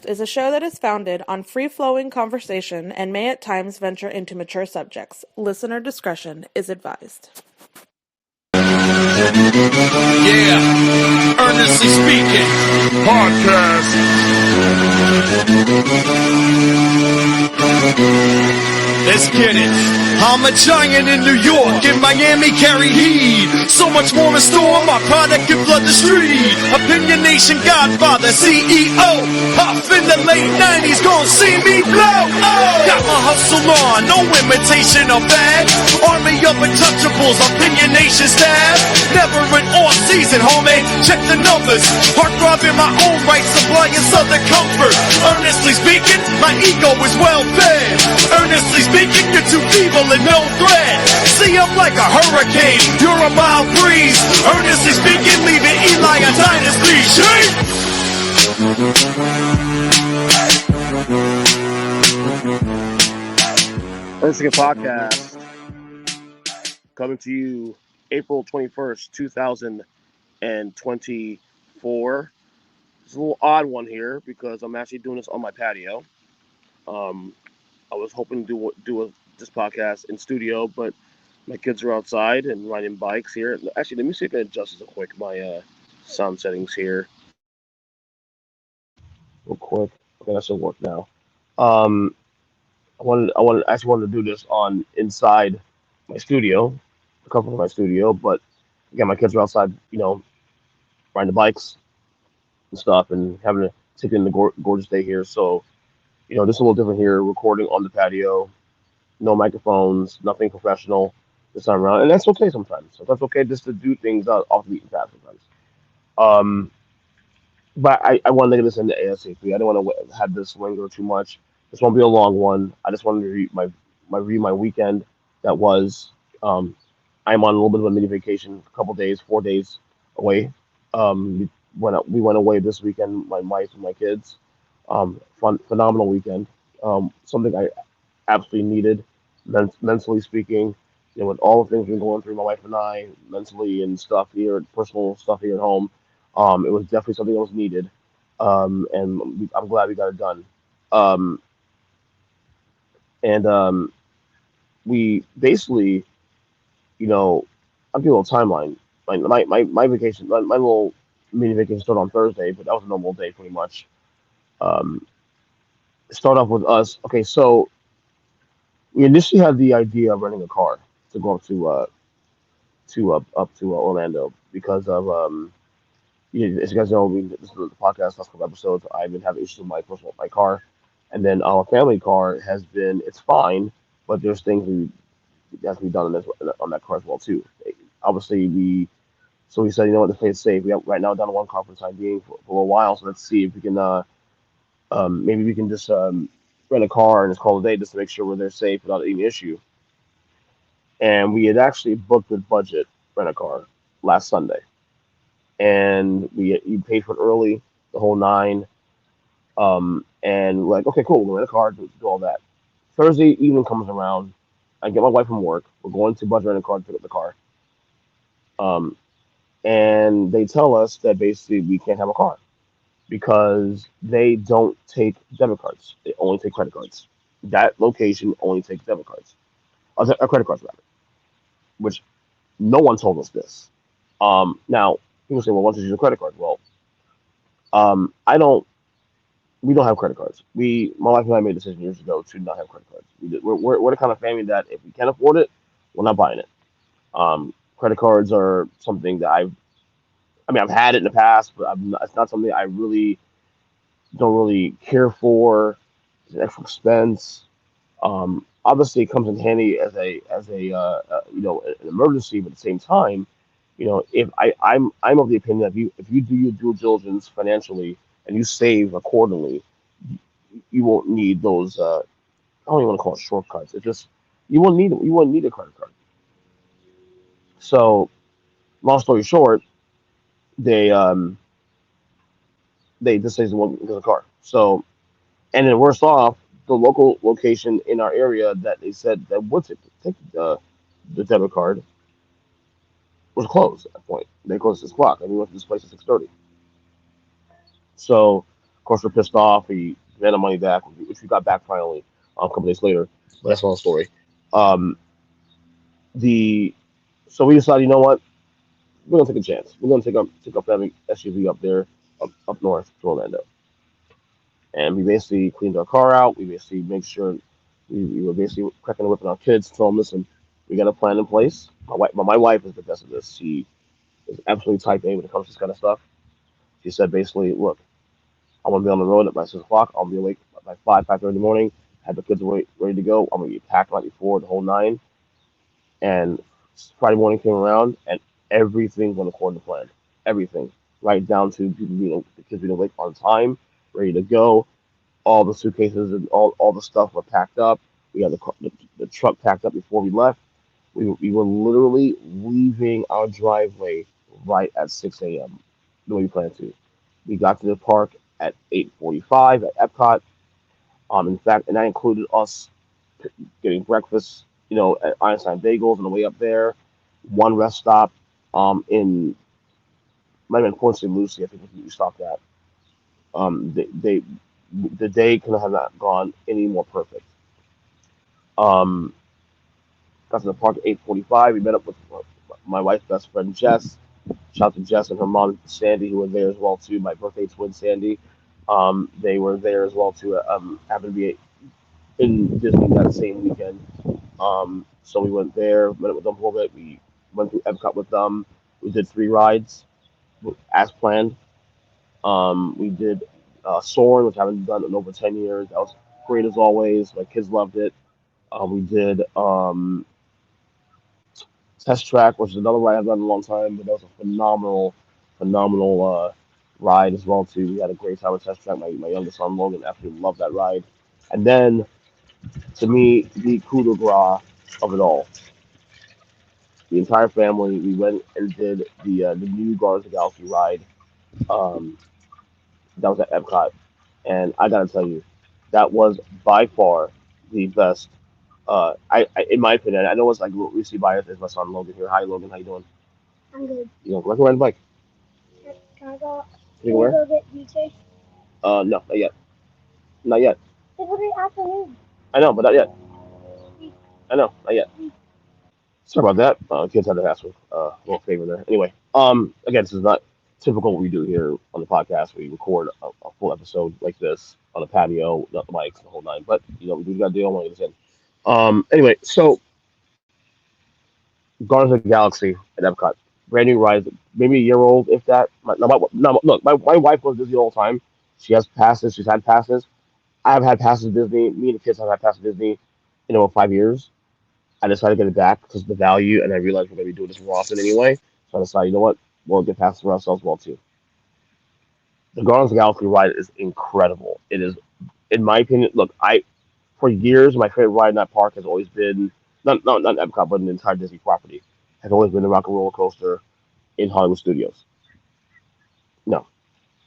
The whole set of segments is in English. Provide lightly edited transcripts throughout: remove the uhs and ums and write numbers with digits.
podcast is a show that is founded on free-flowing conversation and may at times venture into mature subjects. Listener discretion is advised. Yeah, Earnestly speaking, podcast. Let's get it. I'm a giant in New York, in Miami carry heat. So much more in store, my product can flood the street. Opinion Nation Godfather, CEO. Puff in the late 90s, gon' see me blow. Oh, got my hustle on, no imitation of bad. Army of untouchables, Opinion Nation staff. Never an off season, homie, check the numbers. Heartthrob in my own right, supplying southern comfort. Earnestly speaking, my ego is well fed. Earnestly speaking, you're too feeble and no threat. See, I'm like a hurricane, you're a mild breeze. Earnestly speaking, leaving Eli a dynasty. Shake! Earnestly podcast coming to you April 21st, 2024. It's a little odd one here because I'm actually doing this on my patio. I was hoping to do this podcast in studio, but my kids are outside and riding bikes here. Actually, let me see if I can adjust this real quick. My sound settings here, real quick. Okay, that should work now. I actually wanted to do this on inside my studio, the comfort of my studio, but again, my kids are outside, riding the bikes and stuff, and having to take in the gorgeous day here. So, this is a little different here, recording on the patio. No microphones, nothing professional this time around, and that's okay sometimes. So that's okay just to do things off the beaten path sometimes. But I want to get this into ASAP. I don't want to have this linger too much. This won't be a long one. I just wanted to review my weekend. That was I'm on a little bit of a mini vacation, a couple days, 4 days away. We went away this weekend, my wife and my kids. Phenomenal weekend. Something I absolutely needed, mentally speaking. With all the things we've been going through, my wife and I, mentally and stuff here, personal stuff here at home, it was definitely something that was needed, and I'm glad we got it done. And we basically, I'll give you a little timeline. My vacation, my little mini vacation started on Thursday, but that was a normal day pretty much. Start off with us. Okay, so we initially had the idea of renting a car to go up to Orlando because of as you guys know, this is the podcast last couple episodes. I've been having issues with my car, and then our family car it's fine, but there's things that have to be done on that car as well too. Obviously, we said, to play it safe. We have right now down to one car for the time being for a little while. So let's see if we can maybe we can just rent a car and just call it a day just to make sure we're there safe without any issue. And we had actually booked with budget rent a car last Sunday, and you paid for it early, the whole nine. And like, okay, cool, we'll rent a car, do all that. Thursday evening comes around, I get my wife from work. We're going to budget rent a car to pick up the car. And they tell us that basically we can't have a car because they don't take debit cards. They only take credit cards. That location only takes debit cards, credit cards rather, which no one told us this. Now people say, well, why don't you use a credit card? Well, I don't. We don't have credit cards. My wife and I made a decision years ago to not have credit cards. We're the kind of family that if we can't afford it, we're not buying it. Credit cards are something that I've had it in the past, but it's not something I really don't really care for. It's an extra expense. Obviously, it comes in handy as a an emergency, but at the same time, if I'm of the opinion that if you do your due diligence financially and you save accordingly, you won't need those. I don't even want to call it shortcuts. It's just you won't need a credit card. So, long story short, they just say they want to get a car. So, and then worse off, the local location in our area that they said that would take the debit card was closed at that point. They closed at 6 o'clock, and we went to this place at 6:30. So Of course, we're pissed off. We ran the money back, which we got back finally a couple days later. But that's another story. Um, the so we decided, you know what? We're gonna take a chance. We're gonna take up that SUV up there, up north to Orlando, and we basically cleaned our car out. We basically make sure we were basically cracking the whip on our kids, telling them, listen, we got a plan in place. My wife is the best of this. She is absolutely type A when it comes to this kind of stuff. She said basically, look, I want to be on the road at by 6 o'clock. I'll be awake by 5:30 in the morning. Have the kids ready to go. I'm gonna be packed right before the whole nine. And Friday morning came around, and everything went according to plan. Everything, right down to people being the kids being awake on time, ready to go. All the suitcases and all the stuff were packed up. We had the truck packed up before we left. We were literally leaving our driveway right at 6 a.m. the way we planned to. We got to the park at 8:45 at Epcot. In fact, and that included us getting breakfast, at Einstein Bagels on the way up there. One rest stop, in might have been Port St. Lucie. I think we stopped at. They the day could have not gone any more perfect. Um, got to the park at 8:45. We met up with my wife's best friend Jess. Shout out to Jess and her mom Sandy, who were there as well too. My birthday twin Sandy, they were there as well too. Happened to be in Disney that same weekend. So we went there, met up with them for a little bit. We went through Epcot with them. We did 3 rides as planned. We did Soarin', which I haven't done in over 10 years. That was great as always. My kids loved it. We did Test Track, which is another ride I've done in a long time, but that was a phenomenal ride as well too. We had a great time with Test Track. My youngest son Logan absolutely loved that ride. And then, to me, the coup de grace of it all, the entire family, we went and did the new Guardians of the Galaxy ride. Um, that was at Epcot, and I gotta tell you, that was by far the best. In my opinion, I know it's like recently biased. Is my son Logan here? Hi, Logan. How you doing? I'm good. You know, let's ride the bike. Can I go? Can we go get DJ? No, not yet. Not yet. It's already afternoon. I know, but not yet. I know, not yet. Sorry about that. Kids had to ask for a little favor there. Anyway, again, this is not typical what we do here on the podcast. We record a full episode like this on a patio, not the mics, the whole nine. But we do got to do. I want to get this in. Anyway, so Guardians of the Galaxy at Epcot, brand new ride, maybe a year old, if that. No, look, my wife goes to Disney all the time. She has passes. She's had passes. I've had passes to Disney. Me and the kids have had passes to Disney in over 5 years. I decided to get it back because of the value, and I realized we're going to be doing this more often anyway. So I decided, you know what, we'll get passes for ourselves well too. The Guardians of the Galaxy ride is incredible. It is, in my opinion. Look, for years my favorite ride in that park has always been not Epcot, but an entire Disney property has always been the Rock and Roller Coaster in Hollywood Studios. No,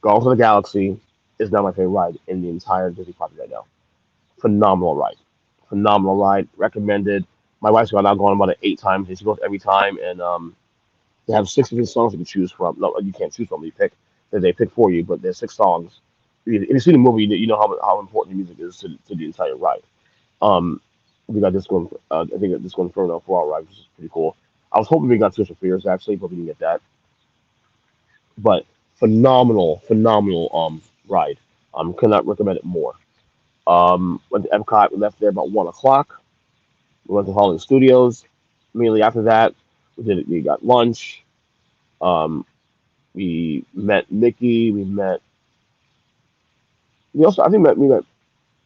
Guardians of the Galaxy is now my favorite ride in the entire Disney property right now. Phenomenal ride. Phenomenal ride. Recommended. My wife's gone out going about it 8 times, and she goes every time. And they have 6 different songs you can choose from. No, you can't choose from. They pick for you, but there's 6 songs. If you see the movie, you know how important the music is to the entire ride. Um, we got this one. I think this one for a 4-hour ride, which is pretty cool. I was hoping we got Tears for Fears actually, but we didn't get that. But phenomenal ride. Cannot recommend it more. Went to Epcot. We left there about 1 o'clock. We went to Hollywood Studios. Immediately after that, we got lunch. Um, we met Mickey. We also, I think, we met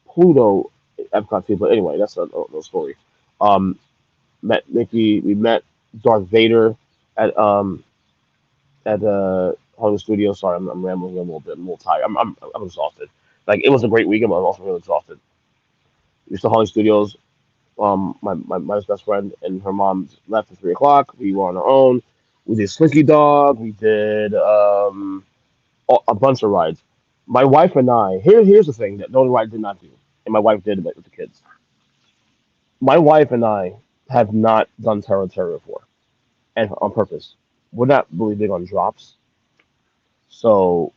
Pluto at Epcot too. But anyway, that's another story. Um, Met Mickey. We met Darth Vader at Hollywood Studios. Sorry, I'm rambling a little bit. I'm a little tired. I'm exhausted. Like, it was a great weekend, but I was also really exhausted. We to Hollywood Studios. My best friend and her mom left at 3 o'clock. We were on our own. We did Slinky Dog. We did a bunch of rides. My wife and I. Here's the thing that the only ride I did not do, and my wife did it with the kids. My wife and I have not done Terra before, and on purpose. We're not really big on drops, so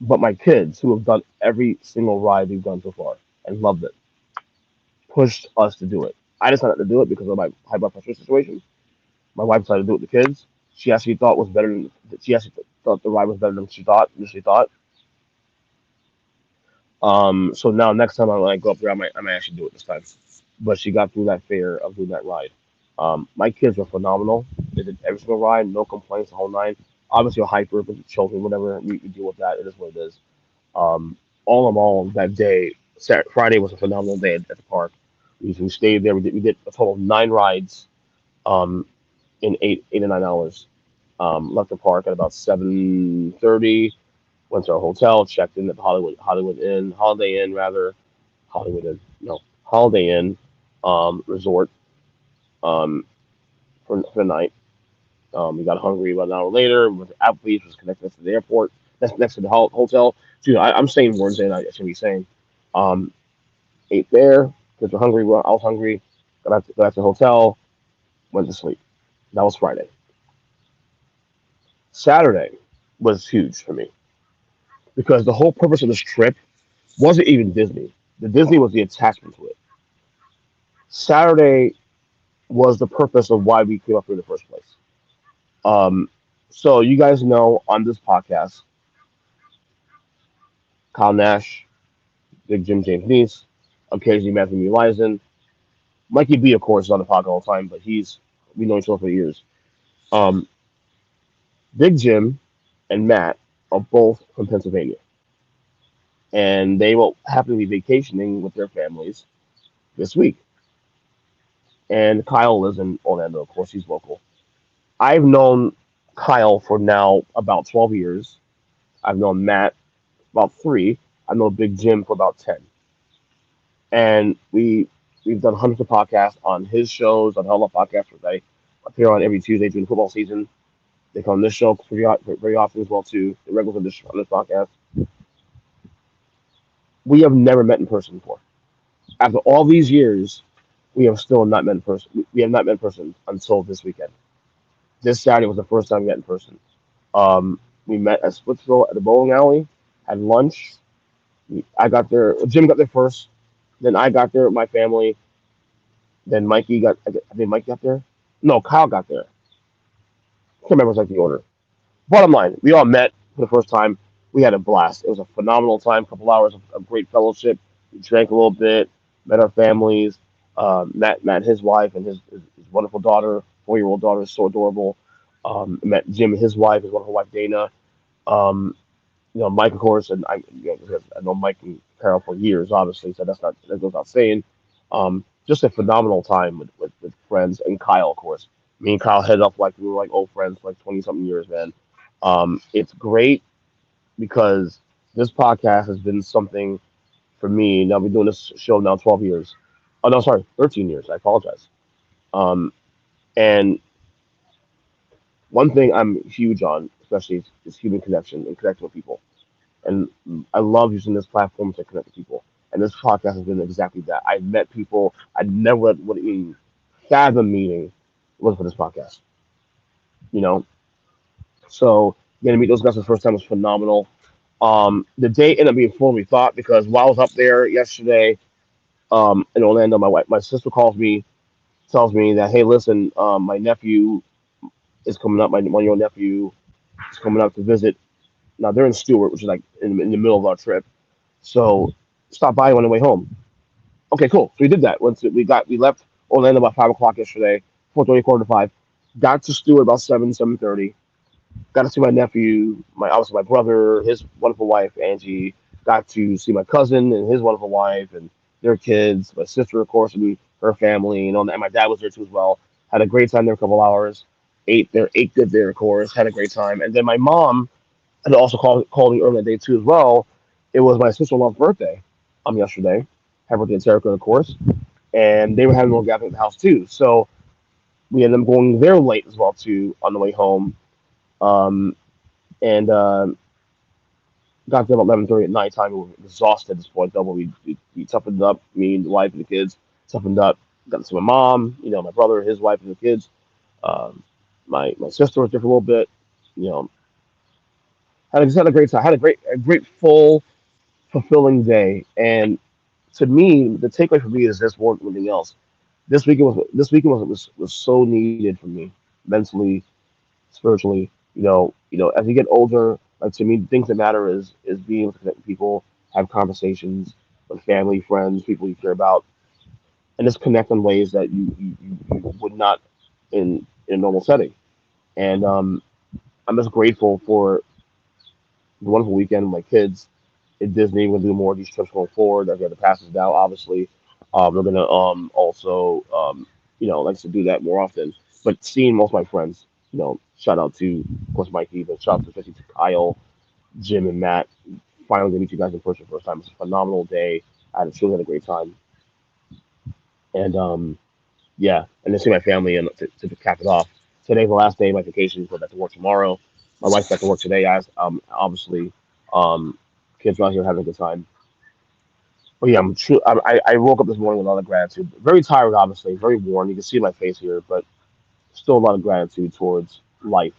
But my kids, who have done every single ride we've done so far and loved it, pushed us to do it. I decided to do it because of my high blood pressure situation. My wife decided to do it with the kids. She actually thought was better than she actually thought the ride was better than she thought initially thought. So now next time when I go up there, I might actually do it this time. But she got through that fear of doing that ride. My kids were phenomenal. They did every single ride, no complaints, the whole nine. Obviously, a hyper, but the children, whatever, we deal with that. It is what it is. Um, all in all, that day, Friday was a phenomenal day at the park. We stayed there. We did a total of 9 rides um, in 8 or 9 hours. Left the park at about 7:30. Went to our hotel. Checked in at the Holiday Inn rather, Hollywood Inn, no, Holiday Inn resort um, for the night. We got hungry about an hour later. We went to Applebee's, was connected to the airport. That's next to the hotel. Dude, I'm saying words that I shouldn't be saying. Um, Ate there. Kids were hungry. Well, I was hungry. Got back to the hotel. Went to sleep. That was Friday. Saturday was huge for me because the whole purpose of this trip wasn't even Disney. The Disney was the attachment to it. Saturday was the purpose of why we came up here in the first place. Um, so you guys know on this podcast, Kyle Nash, Big Jim James Neese, occasionally Matthew Meelizen, Mikey B, of course, is on the podcast all the time, but we know each other for years. Um, Big Jim and Matt are both from Pennsylvania, and they will happen to be vacationing with their families this week. And Kyle lives in Orlando, of course, he's local. I've known Kyle for now about 12 years. I've known Matt about 3. I've known Big Jim for about 10. And we've done hundreds of podcasts on his shows, on Hello Podcast, which I appear on every Tuesday during the football season. They come on this show very often as well too. The regulars on this podcast. We have never met in person before. After all these years, we have still not met in person. We have not met in person until this weekend. This Saturday was the first time we met in person. We met at Splitsville at the bowling alley, had lunch. I got there. Jim got there first. Then I got there with my family. Then Mikey got. I think Mike got there. No, Kyle got there. I can't remember exactly the order. Bottom line, we all met for the first time. We had a blast. It was a phenomenal time. Couple hours of great fellowship. We drank a little bit. Met our families. Matt, his wife, and his wonderful daughter, 4-year-old daughter, is so adorable. Met Jim and his wife, his wonderful wife Dana. Um, Mike, of course, and I know Mike and Carol for years, obviously, so that goes without saying. Just a phenomenal time with friends and Kyle, of course. Me and Kyle headed up like we were like old friends for like 20 something years, man. It's great because this podcast has been something for me. Now, I've been doing this show now 12 years. Oh, no, sorry, 13 years. I apologize. Um, and one thing I'm huge on, especially, is human connection and connecting with people. And I love using this platform to connect with people. And this podcast has been exactly that. I've met people I never would even fathom meeting was for this podcast. You know, so getting to meet those guys for the first time was phenomenal. The day ended up being fuller than we thought because while I was up there yesterday in Orlando, my sister calls me, tells me that hey, listen, my nephew is coming up. My 1-year-old nephew is coming up to visit. Now they're in Stewart, which is like in the middle of our trip. So stop by on the way home. Okay, cool. So we did that. We left Orlando about 5 o'clock yesterday, 4:30, quarter to 5. Got to Stewart about 7:30. Got to see my nephew, my obviously my brother, his wonderful wife Angie. Got to see my cousin and his wonderful wife and their kids. My sister, of course, and her family. And my dad was there too as well. Had a great time there, a couple hours. Ate good there, of course. Had a great time. And then my mom had also called me earlier that day too as well. It was my sister-in-law's birthday yesterday. Happy birthday to Erica, of course. And they were having a little gathering at the house too. So we ended up going there late as well too on the way home. Um, and got there about 11:30 at nighttime. We were exhausted at this point, though. But we toughened up. Me and the wife and the kids toughened up. Got to see my mom, my brother, his wife, and the kids. Um, my sister was there for a little bit. You know, had a great time. Had a great full fulfilling day. And to me, the takeaway for me is this more than anything else. This weekend was so needed for me mentally, spiritually. As you get older, like to me, things that matter is being able to connect with people, have conversations with family, friends, people you care about, and just connect in ways that you would not in a normal setting. And I'm just grateful for the wonderful weekend with my kids at Disney. We're gonna do more of these trips going forward. I've got the passes now, obviously. We're gonna also like to do that more often. But seeing most of my friends, shout out to of course Mikey, but shout out especially to Kyle, Jim, and Matt. Finally to meet you guys in person for the first time. It's a phenomenal day. Truly had a great time. And yeah, and then see my family and to cap it off. Today's the last day of my vacation. Go back to work tomorrow. My wife's back to work today, guys. Obviously, um, kids are out here having a good time. But yeah, I'm true. I woke up this morning with a lot of gratitude. Very tired, obviously, very worn. You can see my face here, but still a lot of gratitude towards life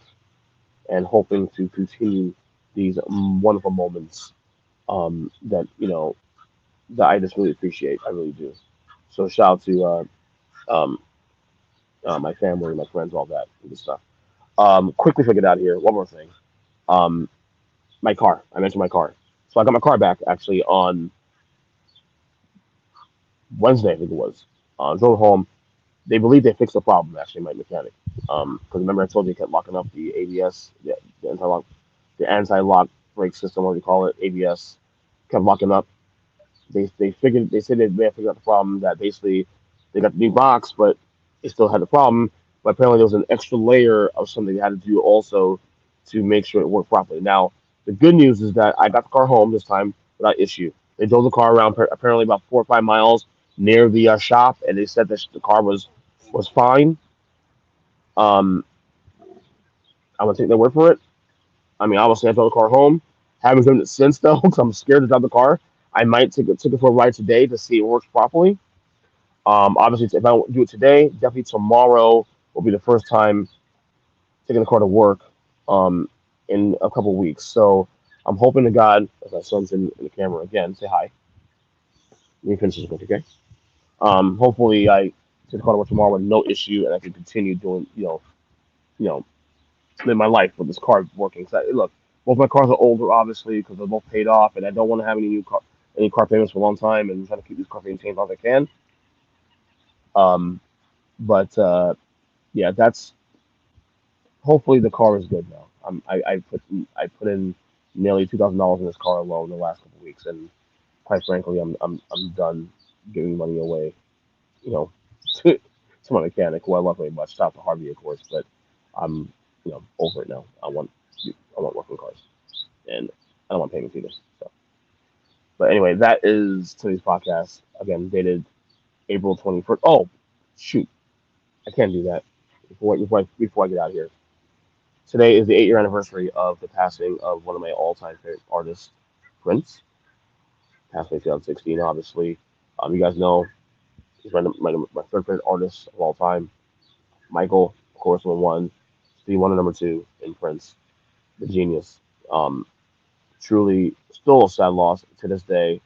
and hoping to continue these wonderful moments that I just really appreciate. I really do. So shout out to um, my family, my friends, all that good stuff. Quickly figured out here. One more thing. Um, my car. I mentioned my car. So I got my car back actually on Wednesday, I think it was. Drove home. They believe they fixed the problem. Actually, my mechanic. Because remember I told you they kept locking up the ABS, the anti-lock brake system, what do you call it, ABS, kept locking up. They said they may have figured out the problem that basically they got the new box, but it still had the problem. But apparently there was an extra layer of something they had to do also to make sure it worked properly. Now the good news is that I got the car home this time without issue. They drove the car around apparently about 4 or 5 miles near the shop, and they said that the car was fine. Um, I'm gonna take their word for it. I mean, obviously I drove the car home. Haven't driven it since though, because I'm scared to drive the car. I might take it for a ride today to see it works properly. Obviously, if I don't do it today, definitely tomorrow will be the first time taking the car to work um, in a couple weeks. So I'm hoping to God, if my son's in the camera again, say hi. Let me finish this quick, okay? Hopefully, I take the car to work tomorrow with no issue, and I can continue doing, you know, live my life with this car working. So, look, both my cars are older, obviously, because they're both paid off, and I don't want to have any car payments for a long time, and try to keep these car payments as long as I can. Um, but yeah, that's hopefully the car is good now. I put in nearly $2,000 in this car alone in the last couple of weeks, and quite frankly, I'm done giving money away, you know, to my mechanic, who I love very much. Shout out to Harvey, of course, but I'm over it now. I want working cars, and I don't want payments either. So, but anyway, that is today's podcast. Again, dated April 21st. Oh, shoot, I can't do that before I get out of here. Today is the 8-year anniversary of the passing of one of my all-time favorite artists, Prince. Passed away in 2016, obviously. You guys know he's my third favorite artist of all time. Michael, of course, number one. Stevie Wonder, number two, and Prince, the genius. Um, Truly, still a sad loss to this day.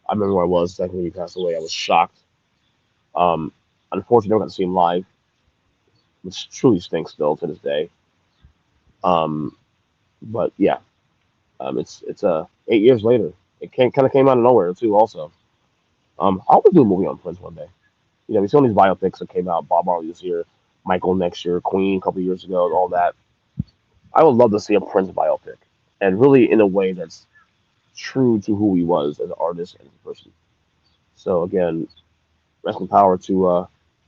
I remember where I was second when he passed away. I was shocked. Um, Unfortunately, never got to see him live, which truly stinks still to this day. Um, but yeah, it's 8 years later. It kind of came out of nowhere too. Also, I would do a movie on Prince one day. We saw these biopics that came out. Bob Marley this year, Michael next year, Queen a couple of years ago, and all that. I would love to see a Prince biopic, and really in a way that's true to who he was as an artist and as a person. So again, rest in power to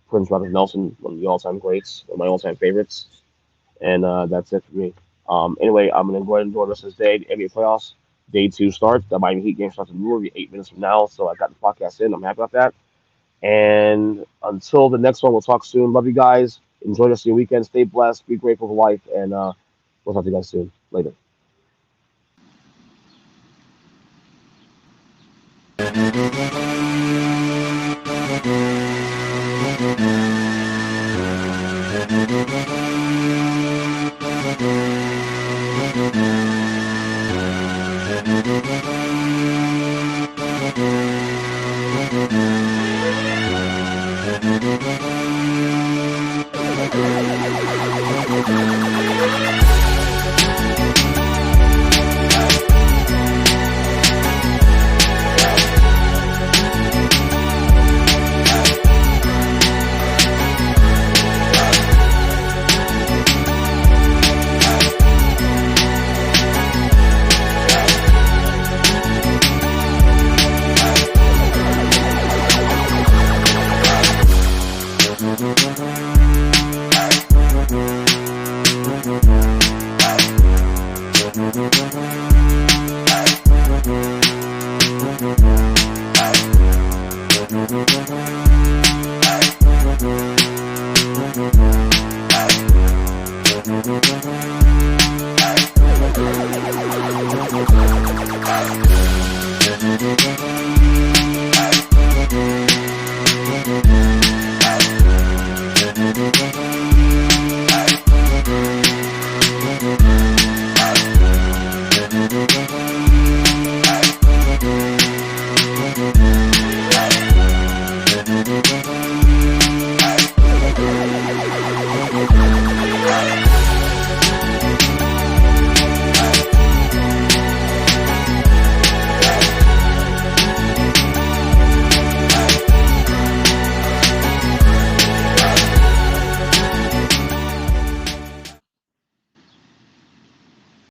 Prince Robert Nelson, one of the all-time greats, one of my all-time favorites. And that's it for me. Anyway, I'm going to go ahead and enjoy the rest of this day. The NBA playoffs, day two starts. The Miami Heat game starts in literally 8 minutes from now. So I got the podcast in. I'm happy about that. And until the next one, we'll talk soon. Love you guys. Enjoy the rest of your weekend. Stay blessed. Be grateful for life. And we'll talk to you guys soon. Later.